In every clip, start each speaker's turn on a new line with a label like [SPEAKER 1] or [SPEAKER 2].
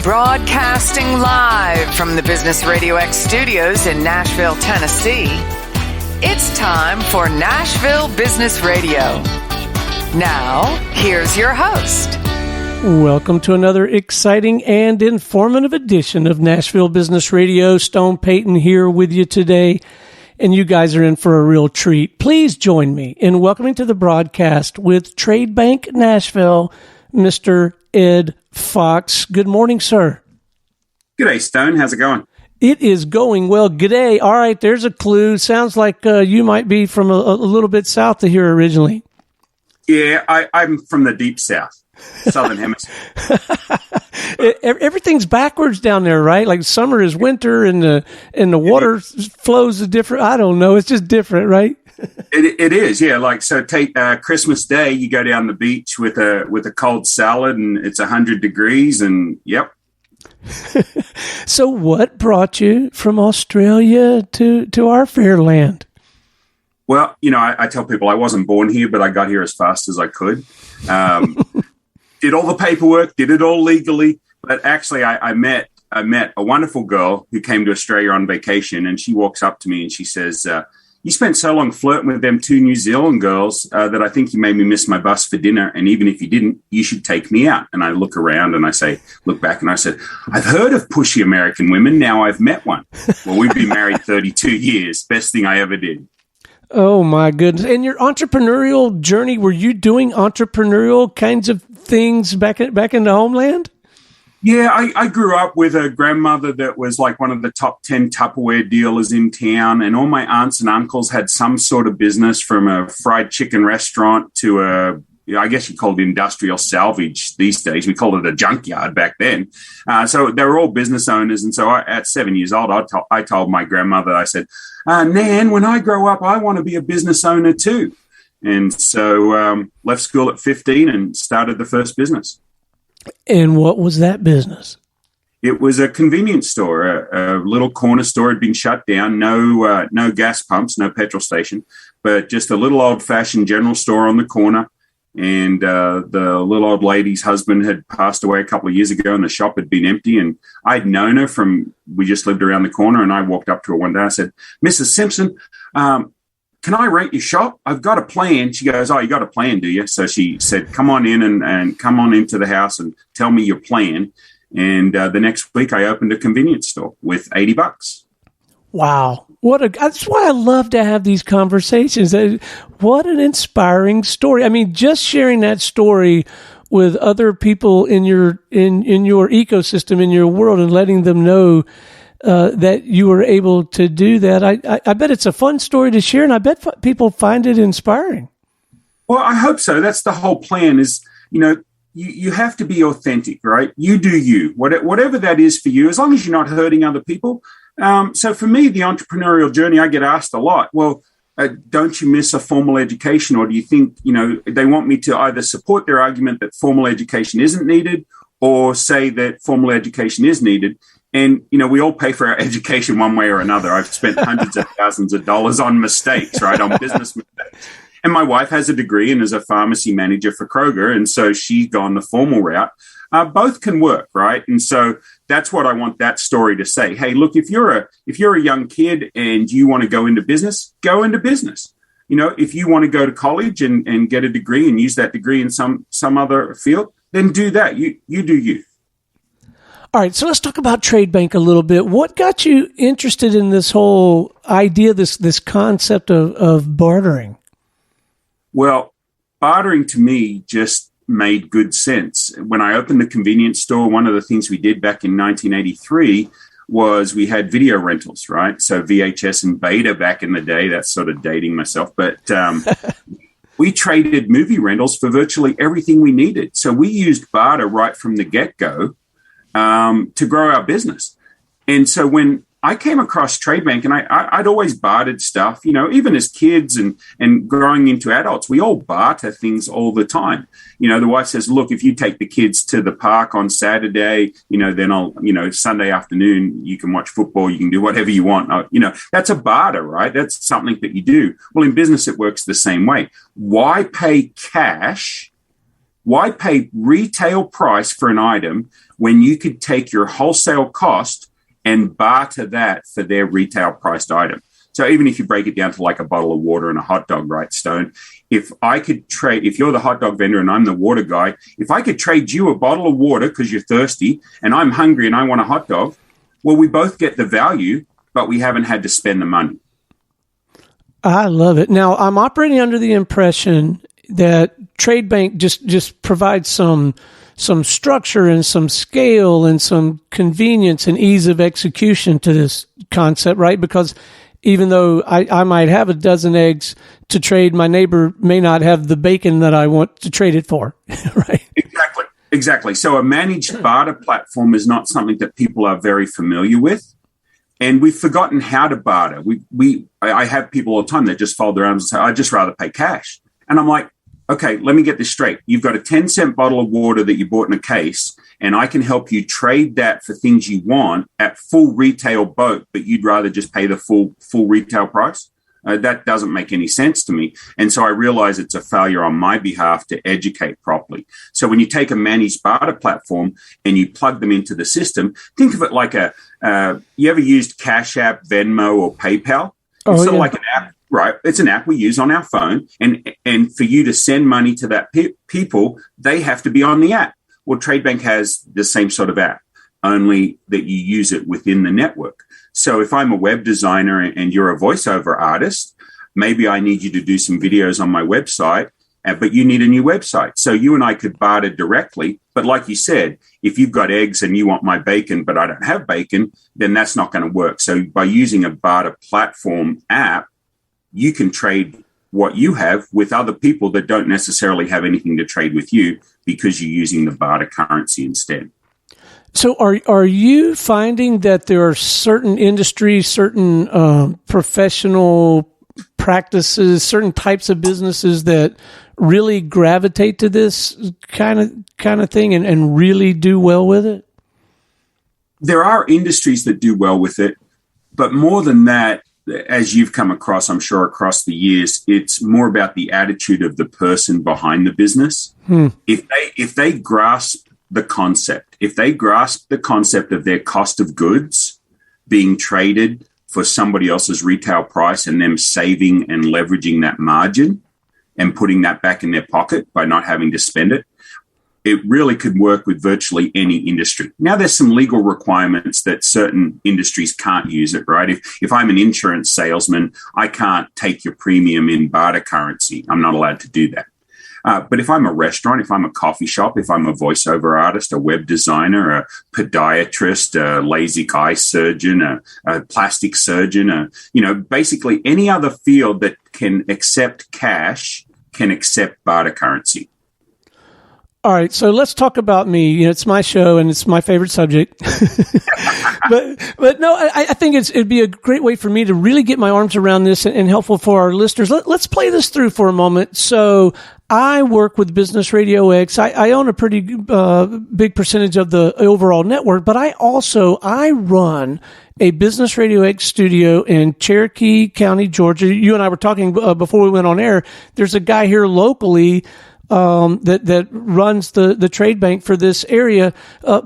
[SPEAKER 1] Broadcasting live from the Business RadioX studios in Nashville, Tennessee, it's time for Nashville Business Radio. Now, here's your host.
[SPEAKER 2] Welcome to another exciting and informative edition of Nashville Business Radio. Stone Payton here with you today, and you guys are in for a real treat. Please join me in welcoming to the broadcast with Tradebank Nashville, Mr. Ed Fox. Good morning, sir.
[SPEAKER 3] G'day, Stone. How's it going?
[SPEAKER 2] It is going well. G'day. All right, there's a clue. Sounds like you might be from a little bit south of here originally.
[SPEAKER 3] Yeah, I'm from the deep south, southern hemisphere.
[SPEAKER 2] Everything's backwards down there, right? Like summer is winter, and the water flows a different. I don't know. It's just different, right?
[SPEAKER 3] It is, yeah. Like, so take Christmas Day, you go down the beach with a cold salad, and it's 100 degrees, and yep.
[SPEAKER 2] So, what brought you from Australia to our fair land?
[SPEAKER 3] Well, I tell people I wasn't born here, but I got here as fast as I could. Did all the paperwork, did it all legally, but actually, I met a wonderful girl who came to Australia on vacation, and she walks up to me and she says, "You spent so long flirting with them two New Zealand girls that I think you made me miss my bus for dinner. And even if you didn't, you should take me out." And I look around and look back and I said, "I've heard of pushy American women. Now I've met one." Well, we've been married 32 years. Best thing I ever did.
[SPEAKER 2] Oh, my goodness. And your entrepreneurial journey, were you doing entrepreneurial kinds of things back in the homeland?
[SPEAKER 3] Yeah, I grew up with a grandmother that was like one of the top 10 Tupperware dealers in town, and all my aunts and uncles had some sort of business, from a fried chicken restaurant to I guess you call it industrial salvage these days. We called it a junkyard back then. So they were all business owners. And so at 7 years old, I told my grandmother, I said, "Nan, when I grow up, I want to be a business owner too." And so left school at 15 and started the first business.
[SPEAKER 2] And what was that business?
[SPEAKER 3] It was a convenience store, a little corner store. Had been shut down. No gas pumps, no petrol station, but just a little old-fashioned general store on the corner. And the little old lady's husband had passed away a couple of years ago, and the shop had been empty. And I'd known her we just lived around the corner. And I walked up to her one day. I said, "Mrs. Simpson, can I rent your shop? I've got a plan." She goes, "Oh, you got a plan, do you?" So she said, "Come on in and come on into the house and tell me your plan." And the next week I opened a convenience store with $80.
[SPEAKER 2] Wow. That's why I love to have these conversations. What an inspiring story. I mean, just sharing that story with other people in your ecosystem, in your world, and letting them know that you were able to do that. I bet it's a fun story to share, and I bet people find it inspiring.
[SPEAKER 3] Well, I hope so. That's the whole plan is, you have to be authentic, right? You do you, whatever that is for you, as long as you're not hurting other people. So for me, the entrepreneurial journey, I get asked a lot, well, don't you miss a formal education? Or do you think, they want me to either support their argument that formal education isn't needed or say that formal education is needed? And, we all pay for our education one way or another. I've spent hundreds of thousands of dollars on mistakes, right? On business mistakes. And my wife has a degree and is a pharmacy manager for Kroger. And so she's gone the formal route. Both can work, right? And so that's what I want that story to say. Hey, look, if you're a young kid and you want to go into business, go into business. If you want to go to college and get a degree and use that degree in some other field, then do that. You do you.
[SPEAKER 2] All right, so let's talk about Tradebank a little bit. What got you interested in this whole idea, this concept of bartering?
[SPEAKER 3] Well, bartering to me just made good sense. When I opened the convenience store, one of the things we did back in 1983 was we had video rentals, right? So VHS and Beta back in the day. That's sort of dating myself, but we traded movie rentals for virtually everything we needed. So we used barter right from the get-go to grow our business. And so when I came across Tradebank, and I'd always bartered stuff, even as kids and growing into adults, we all barter things all the time. The wife says, "Look, if you take the kids to the park on Saturday, then I'll, Sunday afternoon, you can watch football, you can do whatever you want." That's a barter, right? That's something that you do. Well, in business, it works the same way. Why pay cash Why pay retail price for an item when you could take your wholesale cost and barter that for their retail priced item? So even if you break it down to like a bottle of water and a hot dog, right, Stone? If I could trade, if you're the hot dog vendor and I'm the water guy, if I could trade you a bottle of water because you're thirsty and I'm hungry and I want a hot dog, well, we both get the value, but we haven't had to spend the money.
[SPEAKER 2] I love it. Now, I'm operating under the impression that Tradebank just provides some structure and some scale and some convenience and ease of execution to this concept, right? Because even though I might have a dozen eggs to trade, my neighbor may not have the bacon that I want to trade it for, right?
[SPEAKER 3] Exactly. So a managed barter platform is not something that people are very familiar with. And we've forgotten how to barter. I have people all the time that just fold their arms and say, I'd just rather pay cash. And I'm like, okay, let me get this straight. You've got a 10-cent bottle of water that you bought in a case, and I can help you trade that for things you want at full retail boat, but you'd rather just pay the full retail price? That doesn't make any sense to me. And so I realize it's a failure on my behalf to educate properly. So when you take a managed barter platform and you plug them into the system, think of it like you ever used Cash App, Venmo, or PayPal? It's sort of like an app. Right. It's an app we use on our phone. And for you to send money to that people, they have to be on the app. Well, Tradebank has the same sort of app, only that you use it within the network. So if I'm a web designer and you're a voiceover artist, maybe I need you to do some videos on my website, but you need a new website. So you and I could barter directly. But like you said, if you've got eggs and you want my bacon, but I don't have bacon, then that's not going to work. So by using a barter platform app, you can trade what you have with other people that don't necessarily have anything to trade with you because you're using the barter currency instead.
[SPEAKER 2] So are you finding that there are certain industries, certain professional practices, certain types of businesses that really gravitate to this kind of thing and really do well with it?
[SPEAKER 3] There are industries that do well with it, but more than that, as you've come across, I'm sure, across the years, it's more about the attitude of the person behind the business. If they grasp the concept, of their cost of goods being traded for somebody else's retail price and them saving and leveraging that margin and putting that back in their pocket by not having to spend it, it really could work with virtually any industry. Now, there's some legal requirements that certain industries can't use it, right? If I'm an insurance salesman, I can't take your premium in barter currency. I'm not allowed to do that. But if I'm a restaurant, if I'm a coffee shop, if I'm a voiceover artist, a web designer, a podiatrist, a LASIK eye surgeon, a plastic surgeon, basically any other field that can accept cash can accept barter currency.
[SPEAKER 2] All right, so let's talk about me. It's my show and it's my favorite subject. but no, I think it'd be a great way for me to really get my arms around this and helpful for our listeners. Let's play this through for a moment. So I work with Business RadioX. I own a pretty big percentage of the overall network, but I run a Business RadioX studio in Cherokee County, Georgia. You and I were talking before we went on air. There's a guy here locally that runs the trade bank for this area.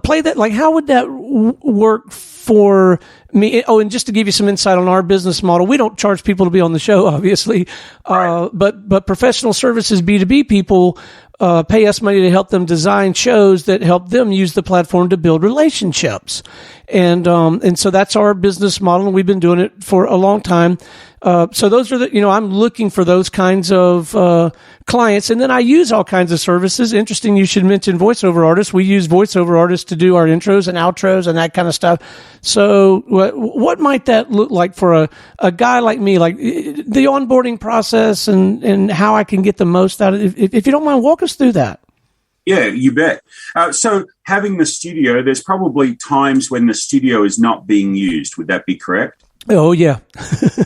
[SPEAKER 2] Play that. Like, how would that work for me? Oh, and just to give you some insight on our business model, we don't charge people to be on the show, obviously. Right. But professional services, B2B people, pay us money to help them design shows that help them use the platform to build relationships. And so that's our business model, and we've been doing it for a long time. So those are I'm looking for those kinds of clients, and then I use all kinds of services. Interesting, you should mention voiceover artists. We use voiceover artists to do our intros and outros and that kind of stuff. So what might that look like for a guy like me, like the onboarding process and how I can get the most out of it? If you don't mind, walk us through that.
[SPEAKER 3] Yeah, you bet. So having the studio, there's probably times when the studio is not being used. Would that be correct?
[SPEAKER 2] Oh, yeah.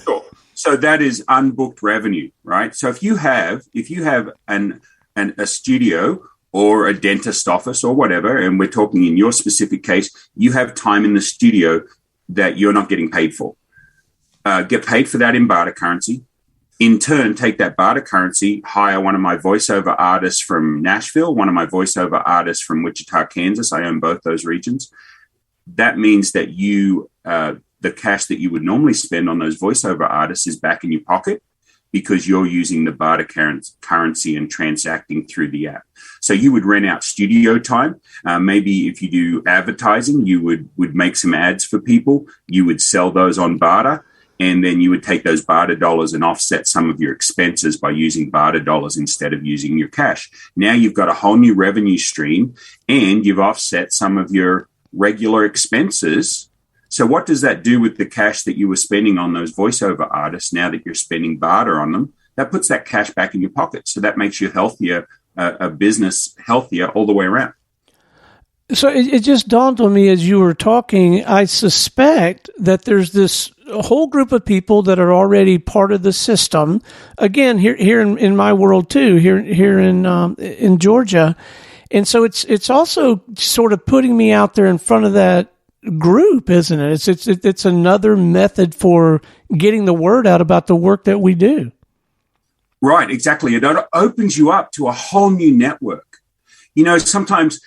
[SPEAKER 3] Sure. So that is unbooked revenue, right? So if you have a studio or a dentist office or whatever, and we're talking in your specific case, you have time in the studio that you're not getting paid for. Get paid for that in barter currency. in turn take that barter currency, hire one of my voiceover artists from Nashville, one of my voiceover artists from Wichita, Kansas. I own both those regions. That means that the cash that you would normally spend on those voiceover artists is back in your pocket because you're using the barter currency and transacting through the app. So you would rent out studio time. Maybe if you do advertising, you would make some ads for people. You would sell those on barter, and then you would take those barter dollars and offset some of your expenses by using barter dollars instead of using your cash. Now you've got a whole new revenue stream, and you've offset some of your regular expenses. So what does that do with the cash that you were spending on those voiceover artists now that you're spending barter on them? That puts that cash back in your pocket. So that makes you healthier, a business healthier all the way around.
[SPEAKER 2] So it just dawned on me as you were talking, I suspect that there's this whole group of people that are already part of the system. Again, here in my world too, here in Georgia. And so it's also sort of putting me out there in front of that group, isn't it? It's another method for getting the word out about the work that we do.
[SPEAKER 3] Right, exactly. It opens you up to a whole new network. You know, sometimes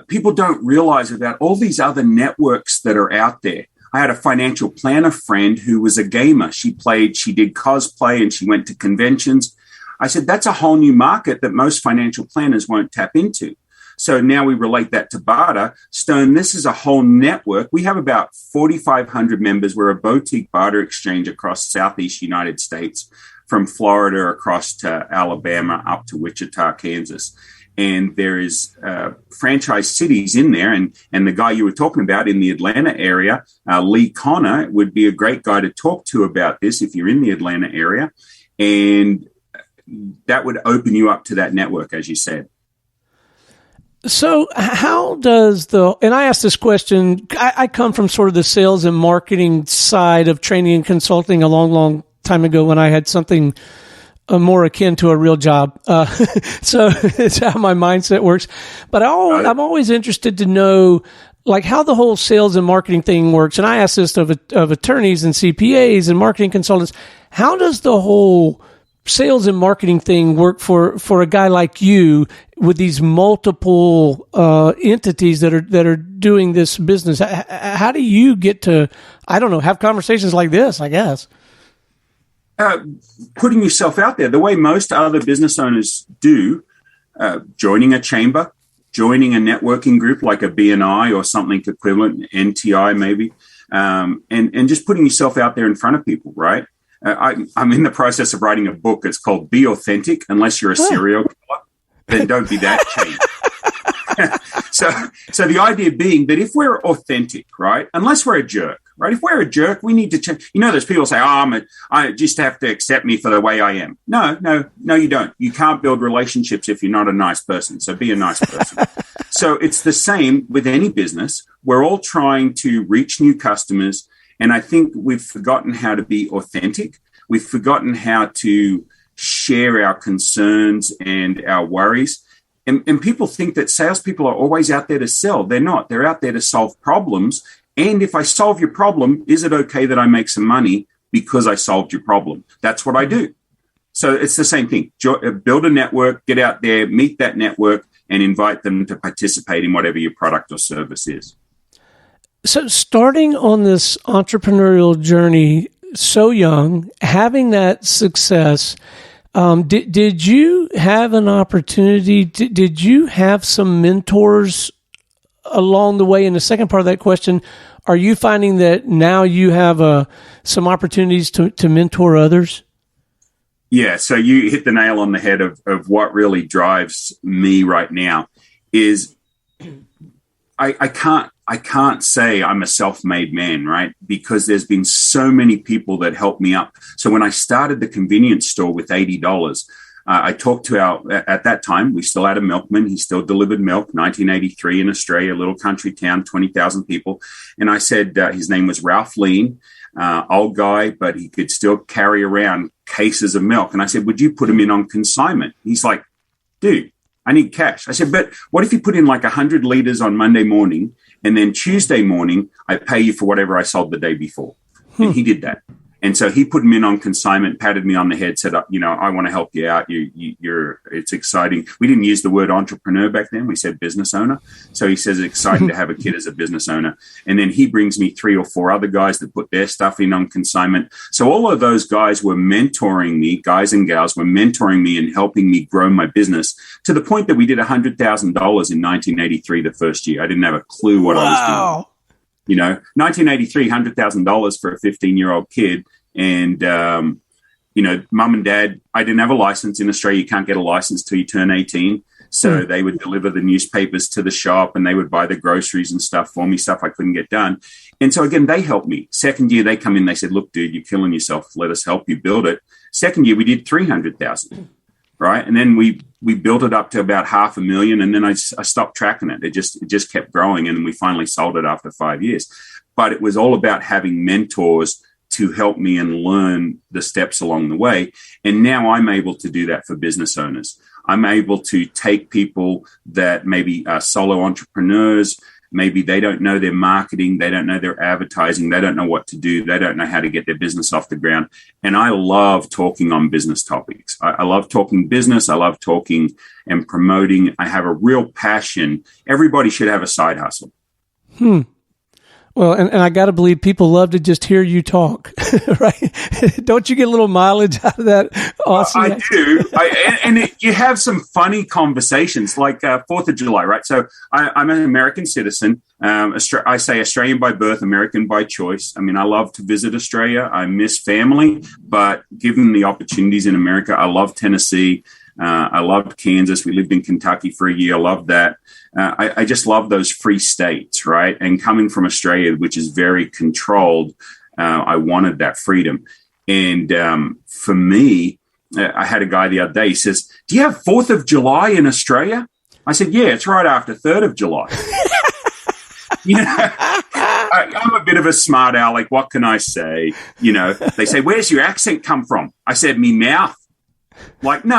[SPEAKER 3] people don't realize about all these other networks that are out there. I had a financial planner friend who was a gamer. She did cosplay, and she went to conventions. I said, that's a whole new market that most financial planners won't tap into. So now we relate that to barter. Stone, this is a whole network. We have about 4,500 members. We're a boutique barter exchange across Southeast United States, from Florida across to Alabama up to Wichita, Kansas. And there is franchise cities in there. And the guy you were talking about in the Atlanta area, Lee Connor, would be a great guy to talk to about this if you're in the Atlanta area. And that would open you up to that network, as you said.
[SPEAKER 2] So how does and I asked this question, I come from sort of the sales and marketing side of training and consulting a long, long time ago when I had something more akin to a real job. So it's how my mindset works. But I'm always interested to know like how the whole sales and marketing thing works. And I ask this of attorneys and CPAs and marketing consultants. How does the whole sales and marketing thing work for a guy like you with these multiple entities that are doing this business? How do you get to, I don't know, have conversations like this, I guess?
[SPEAKER 3] Putting yourself out there the way most other business owners do, joining a chamber, joining a networking group like a BNI or something equivalent, NTI maybe, and just putting yourself out there in front of people, right? I'm in the process of writing a book. It's called Be Authentic. Unless you're a serial killer, then don't be that chain. So the idea being that if we're authentic, right, unless we're a jerk, right, if we're a jerk, we need to change. You know, there's people say, I just have to accept me for the way I am. No, you don't. You can't build relationships if you're not a nice person. So be a nice person. So it's the same with any business. We're all trying to reach new customers. And I think we've forgotten how to be authentic. We've forgotten how to share our concerns and our worries. And people think that salespeople are always out there to sell. They're not. They're out there to solve problems. And if I solve your problem, is it okay that I make some money because I solved your problem? That's what I do. So it's the same thing. Build a network, get out there, meet that network, and invite them to participate in whatever your product or service is.
[SPEAKER 2] So starting on this entrepreneurial journey so young, having that success, did you have an opportunity? Did you have some mentors along the way? And the second part of that question, are you finding that now you have some opportunities to mentor others?
[SPEAKER 3] Yeah, so you hit the nail on the head of what really drives me right now is I can't say I'm a self-made man, right? Because there's been so many people that helped me up. So when I started the convenience store with $80, I talked to at that time, we still had a milkman. He still delivered milk, 1983 in Australia, a little country town, 20,000 people. And I said, his name was Ralph Lean, old guy, but he could still carry around cases of milk. And I said, would you put him in on consignment? He's like, dude, I need cash. I said, but what if you put in like 100 liters on Monday morning, and then Tuesday morning, I pay you for whatever I sold the day before? And he did that. And so he put him in on consignment, patted me on the head, said, I want to help you out. It's exciting. We didn't use the word entrepreneur back then. We said business owner. So he says it's exciting to have a kid as a business owner. And then he brings me 3 or 4 other guys that put their stuff in on consignment. So all of those guys were mentoring me, guys and gals were mentoring me and helping me grow my business to the point that we did $100,000 in 1983, the first year. I didn't have a clue what I was doing. 1983, $100,000 for a 15-year-old kid. And, mum and dad, I didn't have a license in Australia. You can't get a license till you turn 18. So they would deliver the newspapers to the shop and they would buy the groceries and stuff for me, stuff I couldn't get done. And so, again, they helped me. Second year, they come in, they said, look, dude, you're killing yourself. Let us help you build it. Second year, we did 300,000, right? And then we built it up to about $500,000. And then I stopped tracking it. It just kept growing. And we finally sold it after 5 years. But it was all about having mentors to help me and learn the steps along the way. And now I'm able to do that for business owners. I'm able to take people that maybe are solo entrepreneurs, maybe they don't know their marketing, they don't know their advertising, they don't know what to do, they don't know how to get their business off the ground. And I love talking on business topics. I love talking business. I love talking and promoting. I have a real passion. Everybody should have a side hustle.
[SPEAKER 2] Well, and I got to believe people love to just hear you talk, right? Don't you get a little mileage out of that, Aussie?
[SPEAKER 3] I do. You have some funny conversations like 4th of July, right? So I'm an American citizen. I say Australian by birth, American by choice. I mean, I love to visit Australia. I miss family, but given the opportunities in America, I love Tennessee. I loved Kansas. We lived in Kentucky for a year. I loved that. I just love those free states, right? And coming from Australia, which is very controlled, I wanted that freedom. And for me, I had a guy the other day, he says, do you have 4th of July in Australia? I said, yeah, it's right after 3rd of July. I'm a bit of a smart aleck. What can I say? They say, where's your accent come from? I said, me mouth. Like, no,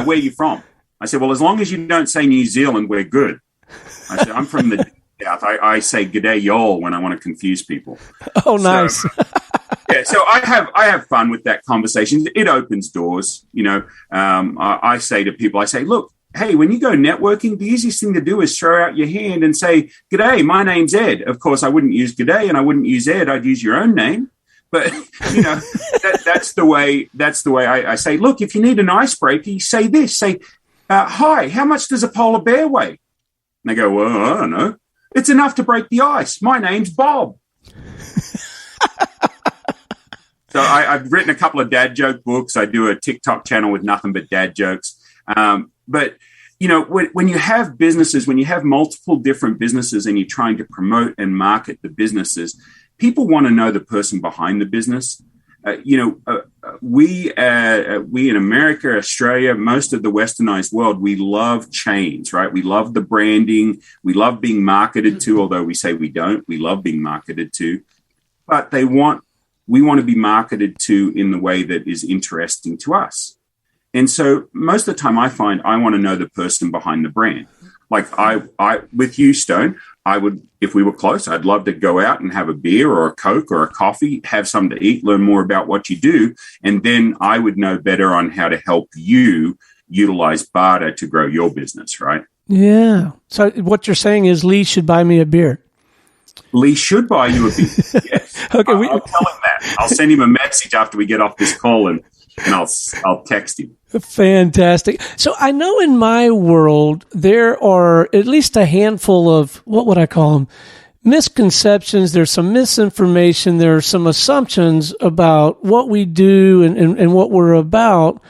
[SPEAKER 3] where are you from? I said, well, as long as you don't say New Zealand, we're good. I said, I'm from the South. I say g'day y'all when I want to confuse people.
[SPEAKER 2] Oh, nice.
[SPEAKER 3] So I have fun with that conversation. It opens doors. I say to people, I say, look, hey, when you go networking, the easiest thing to do is throw out your hand and say, g'day, my name's Ed. Of course, I wouldn't use g'day and I wouldn't use Ed. I'd use your own name. But, that's the way I say, look, if you need an icebreaker, you say this, say, hi, how much does a polar bear weigh? And they go, well, I don't know. It's enough to break the ice. My name's Bob. So I've written a couple of dad joke books. I do a TikTok channel with nothing but dad jokes. But, when you have businesses, when you have multiple different businesses and you're trying to promote and market the businesses, people want to know the person behind the business. We in America, Australia, most of the westernized world, we love chains, right? We love the branding. We love being marketed to, although we say we don't. We love being marketed to. But we want to be marketed to in the way that is interesting to us. And so most of the time I find I want to know the person behind the brand. Like I with you, Stone, I would, if we were close, I'd love to go out and have a beer or a Coke or a coffee, have something to eat, learn more about what you do. And then I would know better on how to help you utilize barter to grow your business, right?
[SPEAKER 2] Yeah. So what you're saying is Lee should buy me a beer.
[SPEAKER 3] Lee should buy you a beer. Yes.
[SPEAKER 2] Okay.
[SPEAKER 3] I'll tell him that. I'll send him a message after we get off this call and I'll text him.
[SPEAKER 2] Fantastic. So I know in my world, there are at least a handful of, what would I call them? Misconceptions. There's some misinformation. There are some assumptions about what we do and what we're about.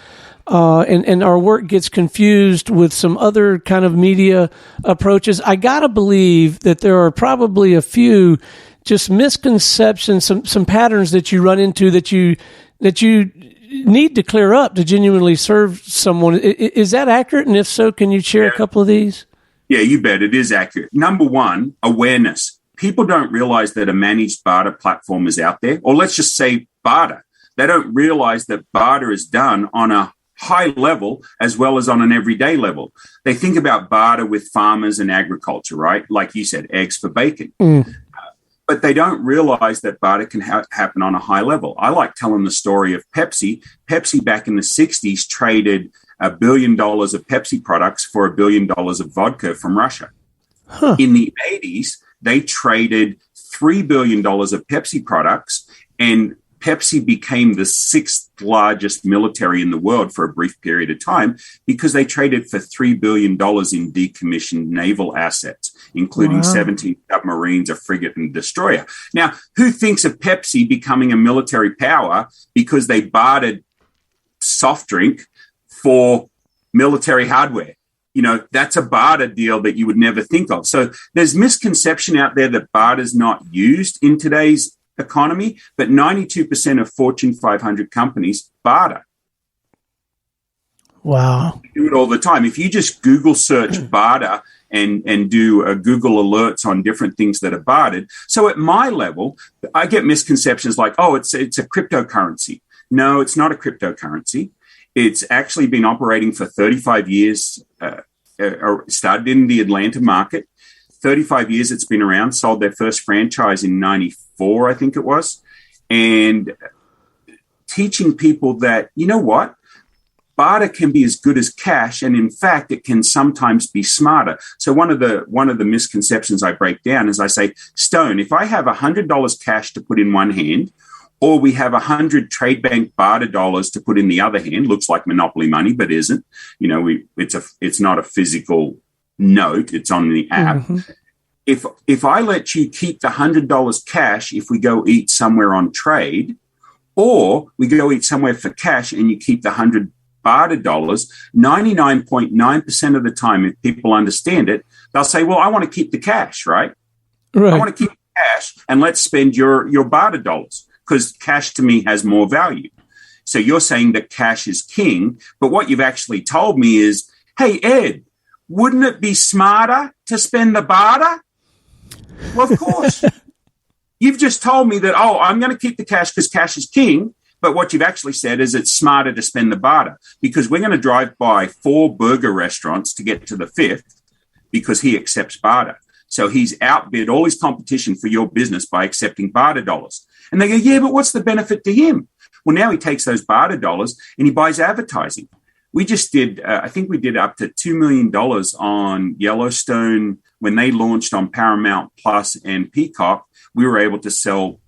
[SPEAKER 2] And our work gets confused with some other kind of media approaches. I got to believe that there are probably a few just misconceptions, some patterns that you run into that you need to clear up to genuinely serve someone. Is that accurate? And if so, can you share a couple of these?
[SPEAKER 3] Yeah, you bet. It is accurate. Number one, awareness. People don't realize that a managed barter platform is out there, or let's just say barter. They don't realize that barter is done on a high level as well as on an everyday level. They think about barter with farmers and agriculture, right? Like you said, eggs for bacon. But they don't realize that barter can happen on a high level. I like telling the story of Pepsi. Pepsi back in the 60s traded $1 billion of Pepsi products for $1 billion of vodka from Russia. In the 80s, they traded $3 billion of Pepsi products, and Pepsi became the 6th largest military in the world for a brief period of time because they traded for $3 billion in decommissioned naval assets, including 17 submarines, a frigate, and a destroyer. Now, who thinks of Pepsi becoming a military power because they bartered soft drink for military hardware? You know, that's a barter deal that you would never think of. So there's misconception out there that barter is not used in today's economy, but 92% of Fortune 500 companies barter.
[SPEAKER 2] Wow.
[SPEAKER 3] They do it all the time. If you just Google search barter and do Google alerts on different things that are bartered. So at my level, I get misconceptions like, oh, it's a cryptocurrency. No, it's not a cryptocurrency. It's actually been operating for 35 years, started in the Atlanta market. 35 years it's been around, sold their first franchise in 94, I think it was, and teaching people that, you know what, barter can be as good as cash, and in fact, it can sometimes be smarter. So one of the misconceptions I break down is I say, Stone, if I have $100 cash to put in one hand, or we have 100 Tradebank barter dollars to put in the other hand, looks like monopoly money, but isn't. You know, it's not a physical note, it's on the app. Mm-hmm. If I let you keep the $100 cash, if we go eat somewhere on trade, or we go eat somewhere for cash and you keep the 100 barter dollars, 99.9% of the time, if people understand it, they'll say, well, I want to keep the cash, right? I want to keep the cash and let's spend your barter dollars because cash to me has more value. So you're saying that cash is king, but what you've actually told me is, hey, Ed, wouldn't it be smarter to spend the barter? Well, of course. You've just told me that, oh, I'm going to keep the cash because cash is king. But what you've actually said is it's smarter to spend the barter because we're going to drive by 4 burger restaurants to get to the 5th because he accepts barter. So he's outbid all his competition for your business by accepting barter dollars. And they go, yeah, but what's the benefit to him? Well, now he takes those barter dollars and he buys advertising. We just did, I think we did up to $2 million on Yellowstone when they launched on Paramount Plus and Peacock. We were able to sell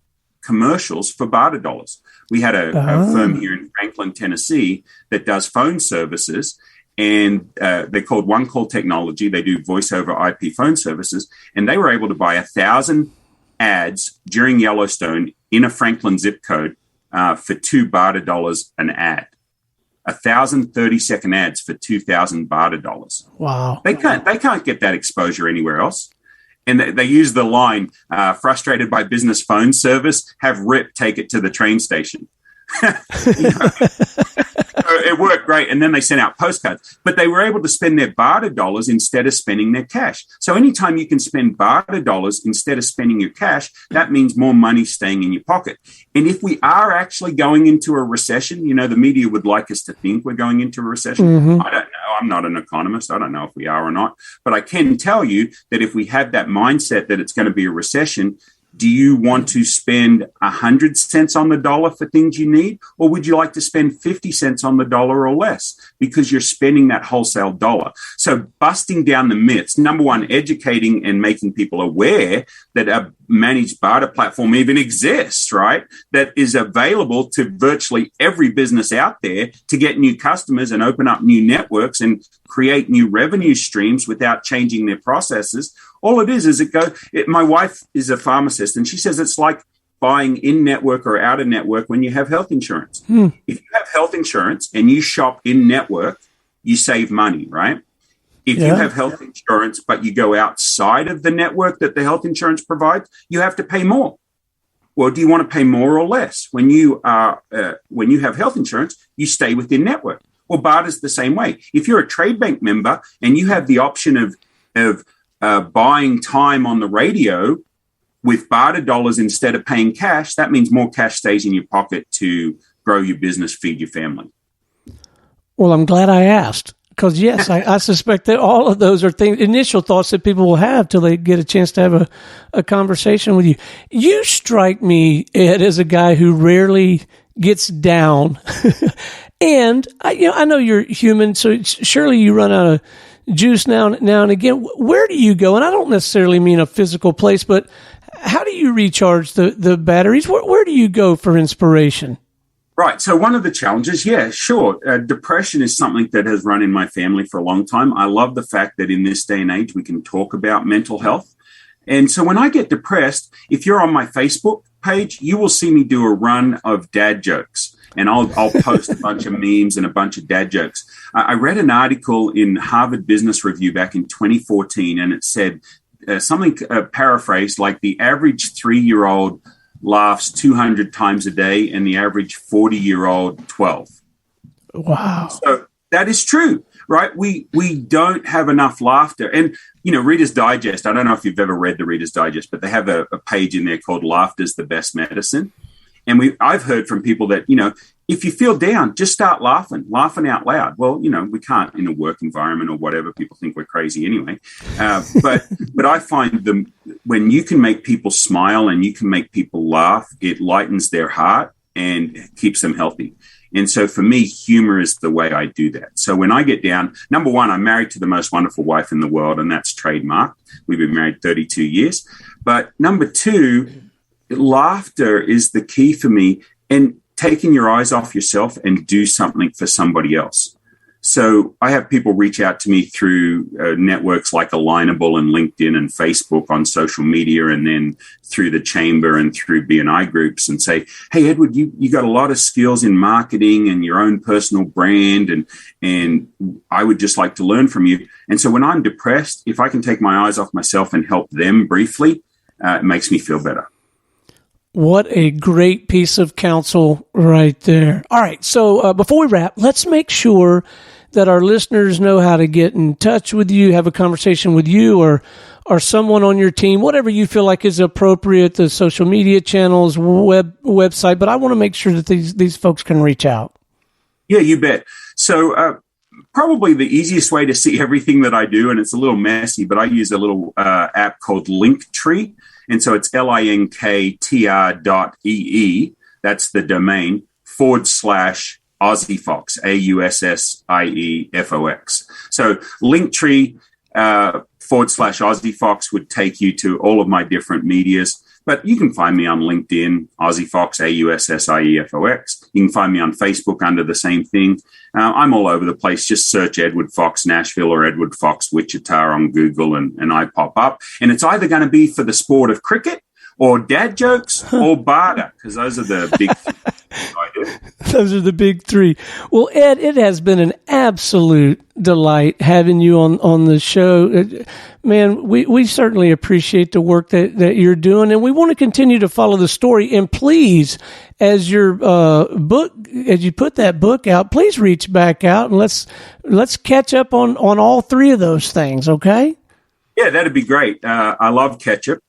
[SPEAKER 3] commercials for barter dollars. We had a firm here in Franklin, Tennessee that does phone services, and they're called One Call Technology. They do voice over IP phone services, and they were able to buy 1,000 ads during Yellowstone in a Franklin zip code for $2 barter dollars an ad. 1,000 30-second ads for 2,000 barter dollars.
[SPEAKER 2] Wow.
[SPEAKER 3] They can't get that exposure anywhere else. And they use the line, frustrated by business phone service, have Rip take it to the train station. It worked great. And then they sent out postcards. But they were able to spend their barter dollars instead of spending their cash. So anytime you can spend barter dollars instead of spending your cash, that means more money staying in your pocket. And if we are actually going into a recession, you know, the media would like us to think we're going into a recession. Mm-hmm. I don't know. I'm not an economist. I don't know if we are or not. But I can tell you that if we have that mindset that it's going to be a recession, do you want to spend 100 cents on the dollar for things you need? Or would you like to spend 50 cents on the dollar or less because you're spending that wholesale dollar? So busting down the myths, number one, educating and making people aware that a managed barter platform even exists, right? That is available to virtually every business out there to get new customers and open up new networks and create new revenue streams without changing their processes. All it is my wife is a pharmacist, and she says it's like buying in-network or out-of-network when you have health insurance. If you have health insurance and you shop in-network, you save money, right? If you have health insurance, but you go outside of the network that the health insurance provides, you have to pay more. Well, do you want to pay more or less? When you have health insurance, you stay within network. Well, barter's the same way. If you're a Tradebank member and you have the option of buying time on the radio with barter dollars instead of paying cash, that means more cash stays in your pocket to grow your business, feed your family.
[SPEAKER 2] Well, I'm glad I asked. Because yes, I suspect that all of those are initial thoughts that people will have till they get a chance to have a conversation with you. You strike me, Ed, as a guy who rarely gets down. And I know you're human, so surely you run out of juice now and again. Where do you go? And I don't necessarily mean a physical place, but how do you recharge the batteries? Where do you go for inspiration?
[SPEAKER 3] Right. So one of the challenges, yeah, sure. Depression is something that has run in my family for a long time. I love the fact that in this day and age, we can talk about mental health. And so when I get depressed, if you're on my Facebook page, you will see me do a run of dad jokes. And I'll post a bunch of memes and a bunch of dad jokes. I read an article in Harvard Business Review back in 2014, and it said something paraphrased like the average 3-year-old laughs 200 times a day and the average 40-year-old 12.
[SPEAKER 2] Wow.
[SPEAKER 3] So that is true, right? We don't have enough laughter. And, Reader's Digest, I don't know if you've ever read the Reader's Digest, but they have a page in there called Laughter's the Best Medicine. And I've heard from people that, if you feel down, just start laughing out loud. Well, we can't in a work environment or whatever. People think we're crazy anyway. But I find when you can make people smile and you can make people laugh, it lightens their heart and keeps them healthy. And so for me, humor is the way I do that. So when I get down, number one, I'm married to the most wonderful wife in the world, and that's trademarked. We've been married 32 years. But number two, laughter is the key for me, and taking your eyes off yourself and do something for somebody else. So I have people reach out to me through networks like Alignable and LinkedIn and Facebook on social media, and then through the chamber and through BNI groups, and say, hey, Edward, you got a lot of skills in marketing and your own personal brand, and I would just like to learn from you. And so when I'm depressed, if I can take my eyes off myself and help them briefly, it makes me feel better.
[SPEAKER 2] What a great piece of counsel right there. All right. So before we wrap, let's make sure that our listeners know how to get in touch with you, have a conversation with you or someone on your team, whatever you feel like is appropriate, the social media channels, website. But I want to make sure that these folks can reach out. Yeah,
[SPEAKER 3] you bet. So probably the easiest way to see everything that I do, and it's a little messy, but I use a little app called Linktree. And so it's linktr.ee, that's the domain, /AussieFox, AussieFox. So Linktree /AussieFox would take you to all of my different medias. But you can find me on LinkedIn, AussieFox, AussieFox. You can find me on Facebook under the same thing. I'm all over the place. Just search Edward Fox Nashville or Edward Fox Wichita on Google, and I pop up. And it's either going to be for the sport of cricket or dad jokes or barter, because those are the big things I do.
[SPEAKER 2] Those are the big three. Well, Ed, it has been an absolute delight having you on the show. Man, we certainly appreciate the work that you're doing, and we want to continue to follow the story. And please, as your as you put that book out, please reach back out and let's catch up on all three of those things, okay?
[SPEAKER 3] Yeah, that'd be great. I love ketchup.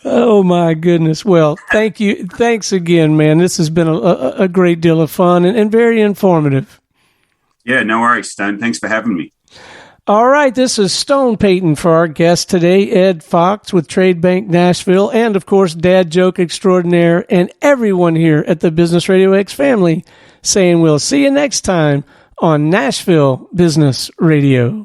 [SPEAKER 2] Oh my goodness. Well, thank you. Thanks again, man. This has been a great deal of fun and very informative.
[SPEAKER 3] Yeah, no worries, Stone. Thanks for having me.
[SPEAKER 2] All right. This is Stone Payton for our guest today, Ed Fox with Tradebank Nashville, and of course, Dad Joke Extraordinaire, and everyone here at the Business RadioX family saying we'll see you next time on Nashville Business Radio.